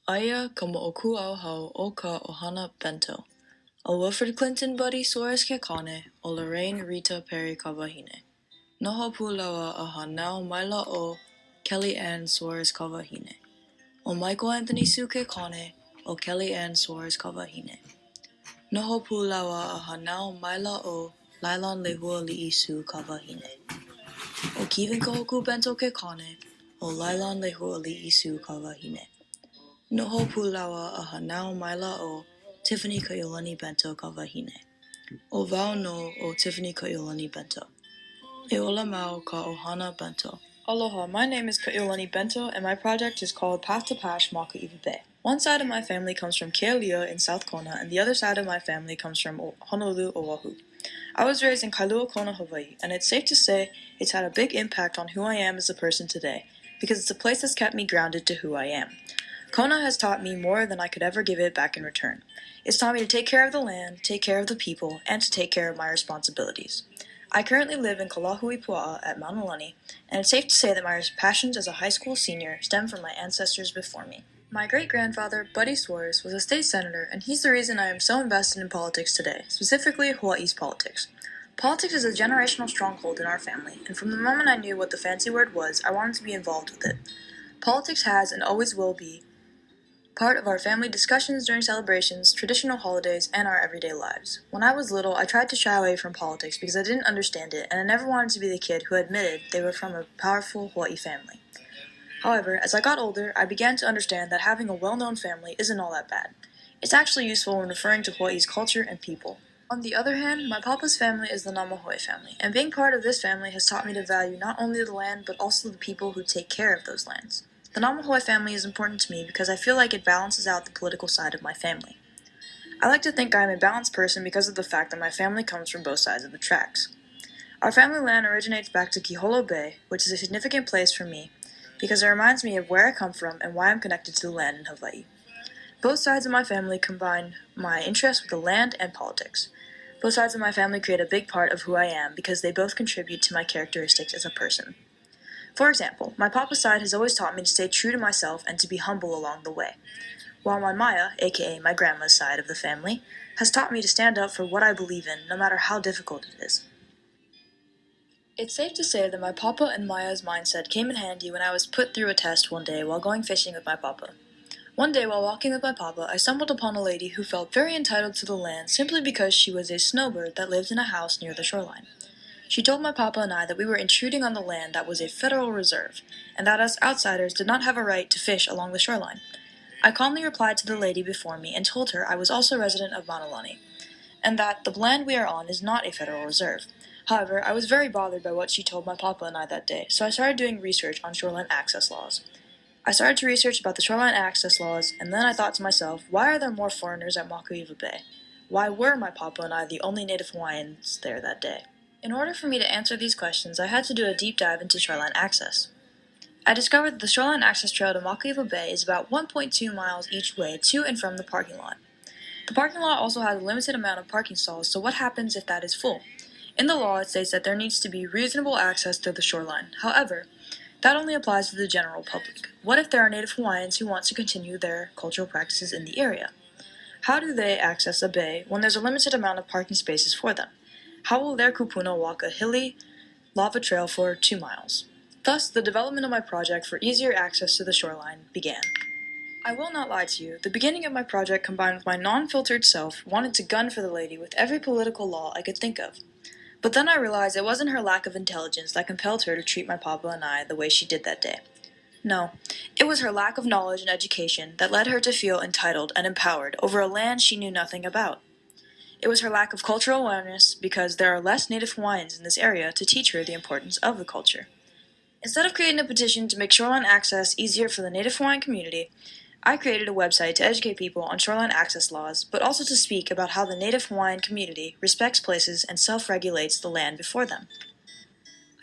Aia ka mo'oku au hau o ka ohana Bento. O Wilfred Clinton Buddy Suarez ke kane o Lorraine Rita Perry ka wahine. Noho pulawa a hanau maila o Kelly Ann Suarez ka wahine. O Michael Anthony Sue ke kane o Kelly Ann Suarez ka wahine. Noho pulawa a hanau maila o Lailon Lehua Li'i Sue ka wahine. O Kevin Kahoku Bento ke kane o Lailon Lehua Li'i Sue ka wahine. Noho pulawa a hanau maila o Tiffany Kaiolani Bento ka wahine. O wao no o Tiffany Kaiolani Bento. E ola mau ka ohana Bento. Aloha, my name is Kaiolani Bento and my project is called Path to Pash Makaiwa Bay. One side of my family comes from Kealia in South Kona and the other side of my family comes from Honolulu, Oahu. I was raised in Kailua Kona, Hawaii, and it's safe to say it's had a big impact on who I am as a person today because it's a place that's kept me grounded to who I am. Kona has taught me more than I could ever give it back in return. It's taught me to take care of the land, take care of the people, and to take care of my responsibilities. I currently live in Kalahuipua'a at Maunalani, and it's safe to say that my passions as a high school senior stem from my ancestors before me. My great-grandfather, Buddy Suarez, was a state senator, and he's the reason I am so invested in politics today, specifically Hawaii's politics. Politics is a generational stronghold in our family, and from the moment I knew what the fancy word was, I wanted to be involved with it. Politics has and always will be part of our family discussions during celebrations, traditional holidays, and our everyday lives. When I was little, I tried to shy away from politics because I didn't understand it, and I never wanted to be the kid who admitted they were from a powerful Hawaii family. However, as I got older, I began to understand that having a well-known family isn't all that bad. It's actually useful when referring to Hawaii's culture and people. On the other hand, my papa's family is the Namahoe family, and being part of this family has taught me to value not only the land, but also the people who take care of those lands. The Namahoe family is important to me because I feel like it balances out the political side of my family. I like to think I am a balanced person because of the fact that my family comes from both sides of the tracks. Our family land originates back to Kiholo Bay, which is a significant place for me because it reminds me of where I come from and why I'm connected to the land in Hawaii. Both sides of my family combine my interest with the land and politics. Both sides of my family create a big part of who I am because they both contribute to my characteristics as a person. For example, my papa's side has always taught me to stay true to myself and to be humble along the way, while my Maya, aka my grandma's side of the family, has taught me to stand up for what I believe in, no matter how difficult it is. It's safe to say that my papa and Maya's mindset came in handy when I was put through a test one day while going fishing with my papa. One day while walking with my papa, I stumbled upon a lady who felt very entitled to the land simply because she was a snowbird that lived in a house near the shoreline. She told my papa and I that we were intruding on the land that was a federal reserve, and that us outsiders did not have a right to fish along the shoreline. I calmly replied to the lady before me and told her I was also a resident of Maunalani, and that the land we are on is not a federal reserve. However, I was very bothered by what she told my papa and I that day, so I started doing research on shoreline access laws. I started to research about the shoreline access laws, and then I thought to myself, why are there more foreigners at Makaiwa Bay? Why were my papa and I the only Native Hawaiians there that day? In order for me to answer these questions, I had to do a deep dive into shoreline access. I discovered that the shoreline access trail to Makaiwa Bay is about 1.2 miles each way to and from the parking lot. The parking lot also has a limited amount of parking stalls, so what happens if that is full? In the law, it states that there needs to be reasonable access to the shoreline. However, that only applies to the general public. What if there are Native Hawaiians who want to continue their cultural practices in the area? How do they access a bay when there's a limited amount of parking spaces for them? How will their kupuna walk a hilly lava trail for 2 miles? Thus, the development of my project for easier access to the shoreline began. I will not lie to you, the beginning of my project combined with my non-filtered self wanted to gun for the lady with every political law I could think of. But then I realized it wasn't her lack of intelligence that compelled her to treat my papa and I the way she did that day. No, it was her lack of knowledge and education that led her to feel entitled and empowered over a land she knew nothing about. It was her lack of cultural awareness because there are less Native Hawaiians in this area to teach her the importance of the culture. Instead of creating a petition to make shoreline access easier for the Native Hawaiian community, I created a website to educate people on shoreline access laws, but also to speak about how the Native Hawaiian community respects places and self-regulates the land before them.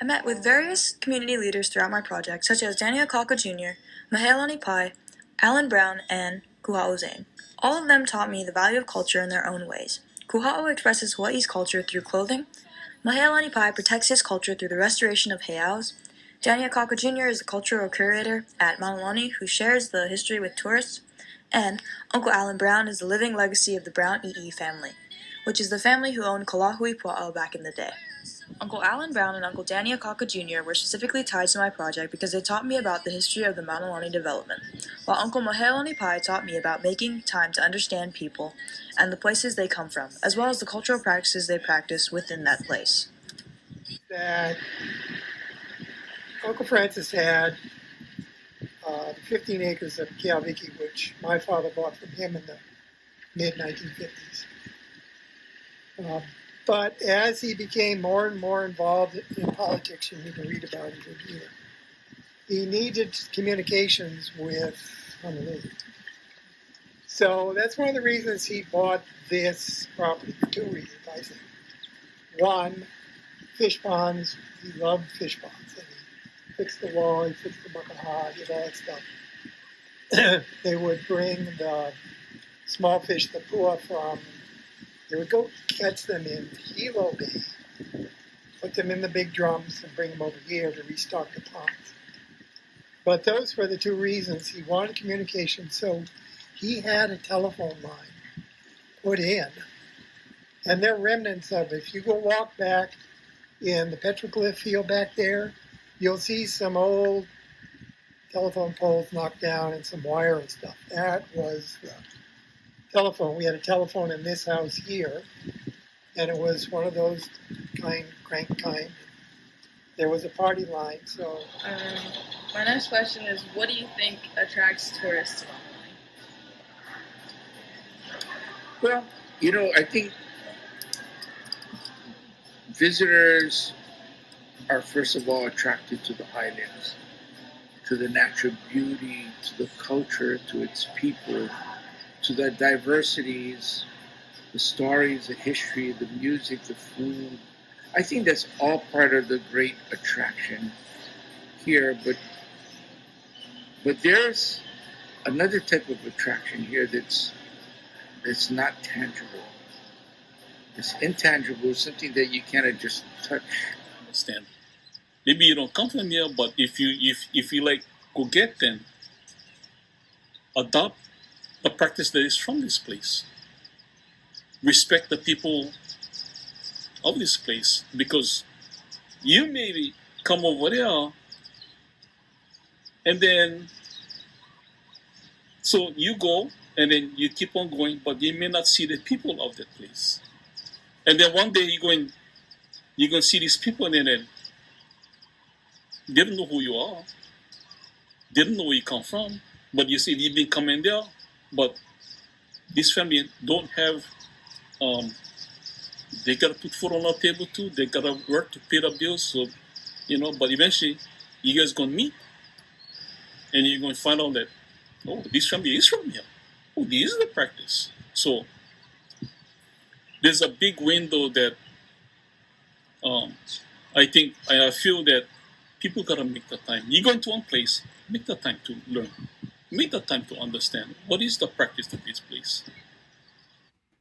I met with various community leaders throughout my project, such as Daniel Kalka Jr., Mahealani Pai, Alan Brown, and Kuha'o Zane. All of them taught me the value of culture in their own ways. Kuha'o expresses Hawaii's culture through clothing. Mahealani Pai protects his culture through the restoration of heiaus. Daniel Kalka Jr. is the cultural curator at Maunalani who shares the history with tourists. And Uncle Alan Brown is the living legacy of the Brown EE family, which is the family who owned Kalahui Pua'o back in the day. Uncle Alan Brown and Uncle Danny Akaka Jr. were specifically tied to my project because they taught me about the history of the Maunalani development, while Uncle Mohealani Pai taught me about making time to understand people and the places they come from, as well as the cultural practices they practice within that place. That Uncle Francis had 15 acres of Keawiki, which my father bought from him in the mid-1950s. But as he became more and more involved in politics, and you can read about it in here, he needed communications with Honolulu. So that's one of the reasons he bought this property, for two reasons, I think. One, fish ponds. He loved fish ponds. And he fixed the wall, he fixed the makaha, did all that stuff. They would bring the small fish, the pua, from, they would go catch them in Hilo Bay, put them in the big drums, and bring them over here to restock the ponds. But those were the two reasons. He wanted communication, so he had a telephone line put in. And there are remnants of it. If you go walk back in the petroglyph field back there, you'll see some old telephone poles knocked down and some wire and stuff. That was the telephone. We had a telephone in this house here, and it was one of those crank kind. There was a party line, so... My next question is, what do you think attracts tourists to Maui? Well, I think visitors are first of all attracted to the islands, to the natural beauty, to the culture, to its people, to the diversities, the stories, the history, the music, the food. I think that's all part of the great attraction here, but there's another type of attraction here that's not tangible. It's intangible, something that you cannot just touch. Understand? Maybe you don't come from here, but if you like go get them, adopt a practice that is from this place. Respect the people of this place, because you maybe come over there and then so you go and then you keep on going, but you may not see the people of that place. And then one day you're going to see these people and then they don't know who you are. They don't know where you come from. But you see, you've been coming there, but this family don't have, they got to put food on our table too. They got to work to pay the bills. So, but eventually you guys going to meet and you're going to find out that, oh, this family is from here. Oh, this is the practice. So there's a big window that I feel that people gotta make the time. You go into one place, make the time to learn. Make the time to understand what is the practice of this place.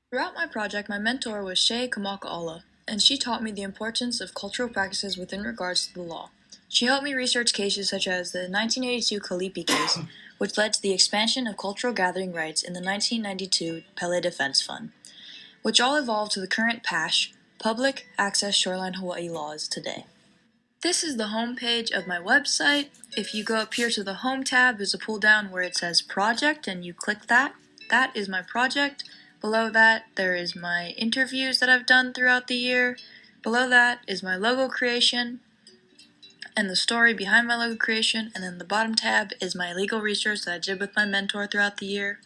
Throughout my project, my mentor was Shea Kamaka'ala, and she taught me the importance of cultural practices within regards to the law. She helped me research cases such as the 1982 Kalipi case, which led to the expansion of cultural gathering rights in the 1992 Pele Defense Fund, which all evolved to the current PASH, Public Access Shoreline Hawaii laws today. This is the home page of my website. If you go up here to the home tab, there's a pull down where it says project and you click that. That is my project. Below that, there is my interviews that I've done throughout the year. Below that is my logo creation and the story behind my logo creation. And then the bottom tab is my legal research that I did with my mentor throughout the year.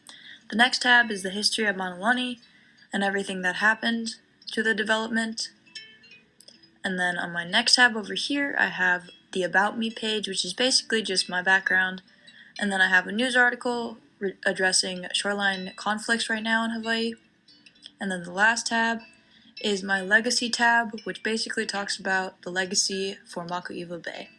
The next tab is the history of Maunalani and everything that happened to the development. And then on my next tab over here, I have the About Me page, which is basically just my background. And then I have a news article addressing shoreline conflicts right now in Hawaii. And then the last tab is my Legacy tab, which basically talks about the legacy for Makuiva Bay.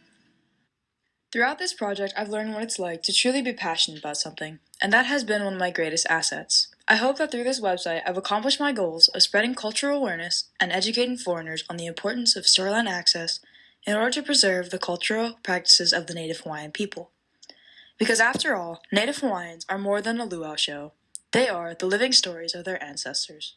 Throughout this project, I've learned what it's like to truly be passionate about something, and that has been one of my greatest assets. I hope that through this website, I've accomplished my goals of spreading cultural awareness and educating foreigners on the importance of shoreline access in order to preserve the cultural practices of the Native Hawaiian people. Because after all, Native Hawaiians are more than a luau show. They are the living stories of their ancestors.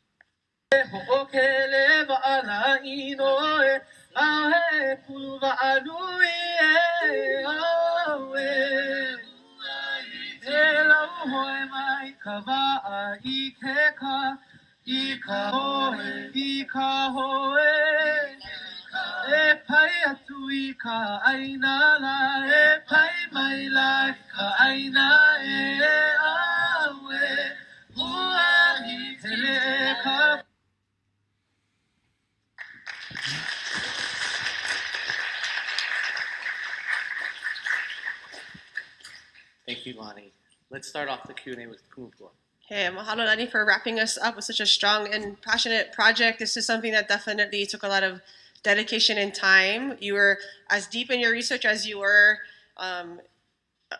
Thank you, Lonnie. Let's start off the Q&A with Kumupua. Hey, mahalo Lani for wrapping us up with such a strong and passionate project. This is something that definitely took a lot of dedication and time. You were as deep in your research as you were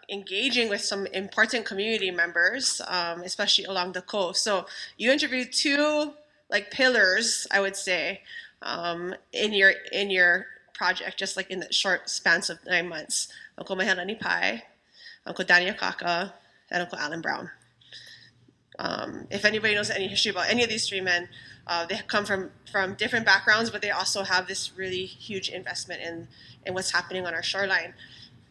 engaging with some important community members, especially along the coast. So you interviewed two pillars, I would say, in your project, just like in the short spans of 9 months. Uncle Mahelani Pai, Uncle Daniel Kaka, and Uncle Alan Brown. If anybody knows any history about any of these three men, they come from different backgrounds, but they also have this really huge investment in what's happening on our shoreline.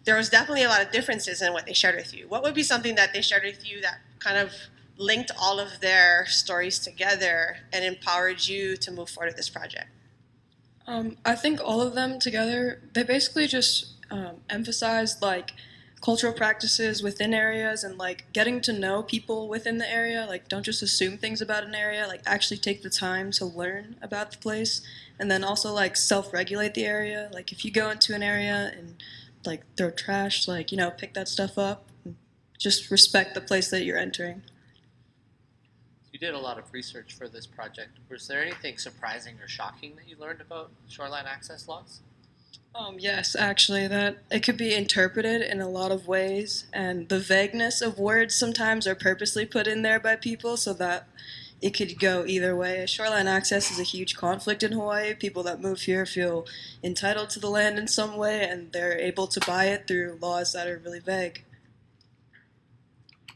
There was definitely a lot of differences in what they shared with you. What would be something that they shared with you that kind of linked all of their stories together and empowered you to move forward with this project? I think all of them together, they basically just emphasized cultural practices within areas and getting to know people within the area. Don't just assume things about an area, actually take the time to learn about the place, and then also self-regulate the area. If you go into an area and throw trash, pick that stuff up, and just respect the place that you're entering. You did a lot of research for this project. Was there anything surprising or shocking that you learned about shoreline access laws? Yes, actually, that it could be interpreted in a lot of ways, and the vagueness of words sometimes are purposely put in there by people so that it could go either way. Shoreline access is a huge conflict in Hawaii. People that move here feel entitled to the land in some way, and they're able to buy it through laws that are really vague.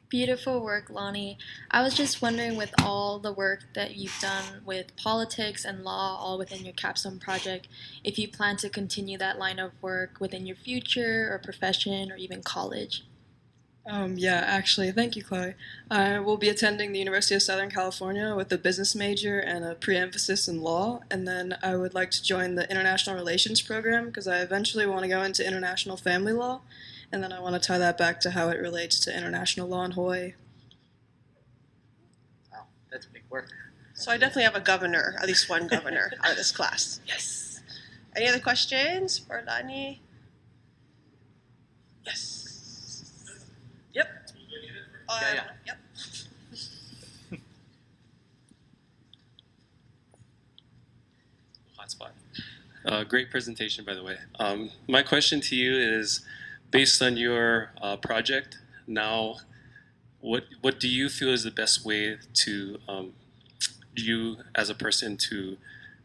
Beautiful work, Lonnie. I was just wondering, with all the work that you've done with politics and law all within your Capstone project, if you plan to continue that line of work within your future or profession or even college. Yeah, actually, thank you, Chloe. I will be attending the University of Southern California with a business major and a pre-emphasis in law, and then I would like to join the international relations program because I eventually want to go into international family law, and then I want to tie that back to how it relates to international law in Hawaii. Wow, that's big work. So I definitely have a governor, at least one governor, out of this class. Yes. Any other questions for Lani? Yes. Yep. Yeah. Yep. Hotspot. Great presentation, by the way. My question to you is, based on your project now, what do you feel is the best way to you as a person to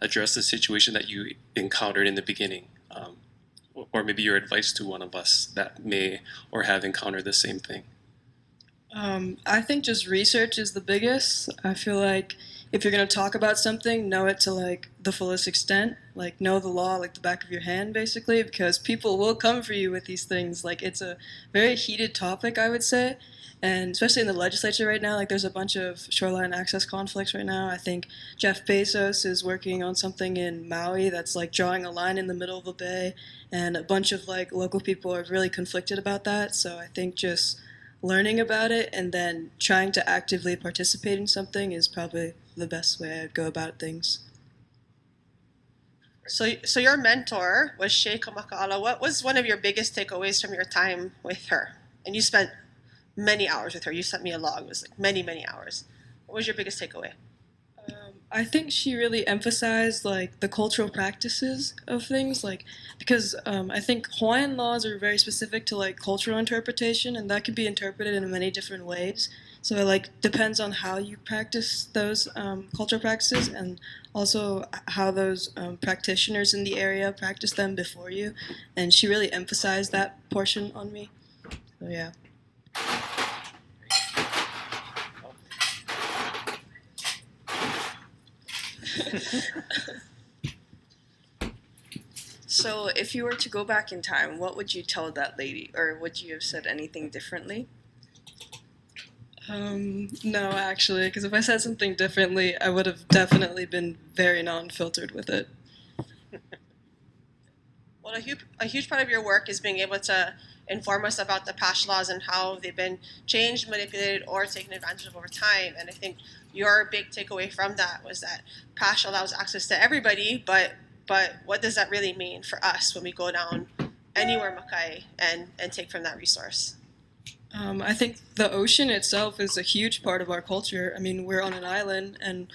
address the situation that you encountered in the beginning? Or maybe your advice to one of us that may or have encountered the same thing? I think just research is the biggest. I feel like if you're going to talk about something, know it to the fullest extent. Know the law like the back of your hand, basically, because people will come for you with these things. It's a very heated topic, I would say. And especially in the legislature right now, there's a bunch of shoreline access conflicts right now. I think Jeff Bezos is working on something in Maui that's drawing a line in the middle of a bay, and a bunch of local people are really conflicted about that. So I think just learning about it and then trying to actively participate in something is probably the best way I'd go about things. So your mentor was Shea Kamaka'ala. What was one of your biggest takeaways from your time with her? And you spent many hours with her. You sent me a log. It was many, many hours. What was your biggest takeaway? I think she really emphasized the cultural practices of things, because I think Hawaiian laws are very specific to cultural interpretation, and that can be interpreted in many different ways. So it depends on how you practice those cultural practices, and also how those practitioners in the area practice them before you. And she really emphasized that portion on me. So yeah. So, if you were to go back in time, what would you tell that lady, or would you have said anything differently? No, actually, because if I said something differently, I would have definitely been very non-filtered with it. Well, a huge part of your work is being able to inform us about the past laws and how they've been changed, manipulated, or taken advantage of over time. And I think your big takeaway from that was that PASH allows access to everybody, but what does that really mean for us when we go down anywhere Mackay and take from that resource? I think the ocean itself is a huge part of our culture. I mean, we're on an island, and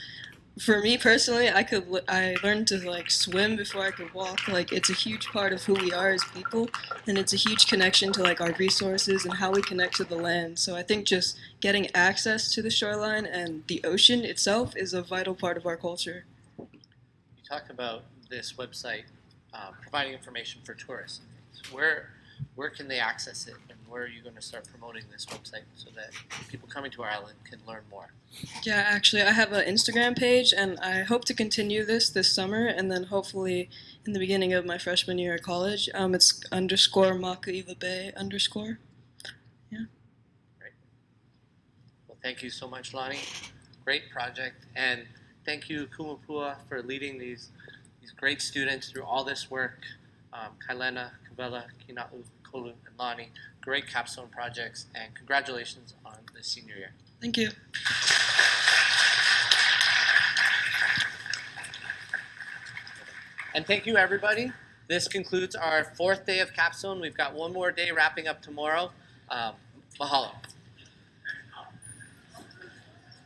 for me personally, I learned to like swim before I could walk. Like it's a huge part of who we are as people, and it's a huge connection to like our resources and how we connect to the land. So I think just getting access to the shoreline and the ocean itself is a vital part of our culture. You talked about this website providing information for tourists. Where can they access it, and where are you going to start promoting this website so that people coming to our island can learn more? Yeah, actually, I have an Instagram page, and I hope to continue this summer, and then hopefully in the beginning of my freshman year at college, it's _Makaiva_Bay_. Yeah. Great. Well, thank you so much, Lonnie. Great project, and thank you, Kumapua, for leading these great students through all this work. Kailena, Kavela, Kina'u, Kolu, and Lonnie. Great capstone projects, and congratulations on the senior year. Thank you. And thank you, everybody. This concludes our 4th day of Capstone. We've got one more day wrapping up tomorrow. Mahalo.